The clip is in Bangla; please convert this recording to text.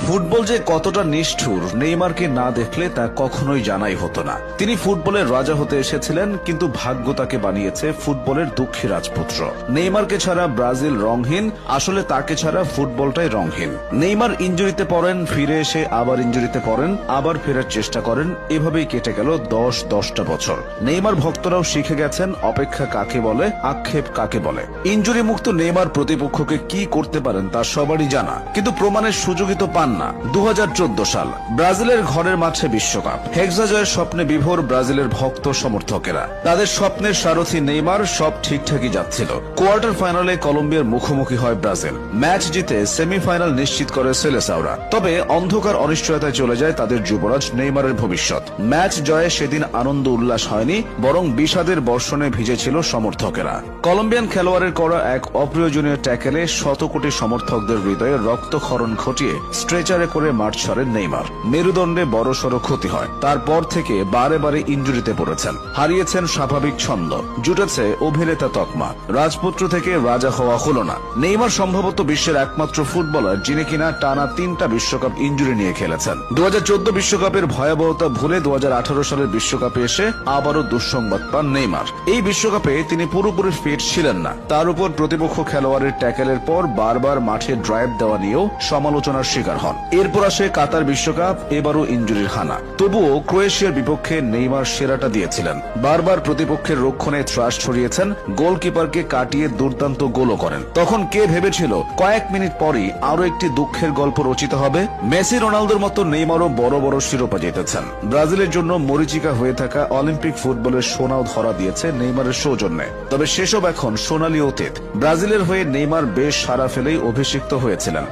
ফুটবল যে কতটা নিষ্ঠুর নেইমারকে না দেখলে তা কখনোই জানাই হতো না। তিনি ফুটবলের রাজা হতে এসেছিলেন, কিন্তু ভাগ্য তাকে বানিয়েছে ফুটবলের দুঃখী রাজপুত্র। নেইমারকে ছাড়া ব্রাজিল রংহীন, আসলে তাকে ছাড়া ফুটবলটাই রংহীন। নেইমার ইনজুরিতে পড়েন, ফিরে এসে আবার ইনজুরিতে পড়েন, আবার ফেরার চেষ্টা করেন, এভাবেই কেটে গেল 10টা বছর। নেইমার ভক্তরাও শিখে গেছেন অপেক্ষা কাকে বলে, আক্ষেপ কাকে বলে। ইনজুরি মুক্ত নেইমার প্রতিপক্ষকে কি করতে পারেন তা সবারই জানা, কিন্তু প্রমাণের সুযোগই তো পান না। 2014 সাল ব্রাজিলের ঘরের মাঠে বিশ্বকাপ, হেক্সা জয়ের স্বপ্নে বিভোর ব্রাজিলের ভক্ত সমর্থকেরা। তাদের স্বপ্নের সারথি নেইমার, সব ঠিকঠাকই যাচ্ছিল। কোয়ার্টার ফাইনালে কলম্বিয়ার মুখোমুখি হয় ব্রাজিল। ম্যাচ জিতে সেমিফাইনাল নিশ্চিত করে সেলেসাওরা। তবে অন্ধকার অনিশ্চয়তায় চলে যায় তাদের যুবরাজ নেইমারের ভবিষ্যৎ। ম্যাচ জয়ে সেদিন আনন্দ উল্লাস হয়নি, বরং বিষাদের বর্ষণে ভিজেছিল সমর্থকেরা। কলম্বিয়ান খেলোয়াড়ের করা এক অপ্রয়োজনীয় ট্যাকেলে শত কোটি সমর্থকদের হৃদয়ে রক্তক্ষরণ ঘটিয়ে স্ট্রেচারে করে মাঠ ছাড়েন নেইমার। মেরুদণ্ডে বড়সড় ক্ষতি হয়। তারপর থেকে বারে বারে ইনজুরিতে পড়েছেন, হারিয়েছেন স্বাভাবিক ছন্দ, জুটেছে অভিনেতা তকমা। রাজপুত্র থেকে রাজা হওয়া হলো না। নেইমার সম্ভবত বিশ্বের একমাত্র ফুটবলার যিনি কিনা টানা 3টা বিশ্বকাপ ইনজুরি নিয়ে খেলেছেন। 2014 বিশ্বকাপের ভয়াবহতা ভুলে 2018 সালের বিশ্বকাপে এসে আবারও দুঃসংবাদ পান নেইমার। এই বিশ্বকাপে তিনি পুরোপুরি ফিট ছিলেন না। তার উপর প্রতিপক্ষ খেলোয়াড়ের ট্যাকেলের পর বারবার মাঠে ড্রাইভ দেওয়া নিয়েও সমালোচনার শিকার হন। এরপর আসে কাতার বিশ্বকাপ, এবারও ইনজুরির হানা। তবুও ক্রোয়েশিয়ার বিপক্ষে নেইমার সেরাটা দিয়েছিলেন। বারবার প্রতিপক্ষের রক্ষণে ত্রাস ছড়িয়েছেন, গোলকিপারকে কাটিয়ে দুর্দান্ত গোলও করেন। তখন কে ভেবেছিল কয়েক মিনিট পরই আরো একটি দুঃখের গল্প রচিত হবে? মেসি রোনালদোর মতো নেইমারও বড় বড় শিরোপা জিতেছেন। ব্রাজিলের জন্য মরীচিকা হয়ে থাকা অলিম্পিক ফুটবলের সোনাও ধরা দিয়েছে নেইমারের সৌজন্যে। তবে সেসব এখন সোনালী অতীত। ব্রাজিলের হয়ে নেইমার বেশ সাড়া ফেলেই অভিষিক্ত হয়েছিলেন।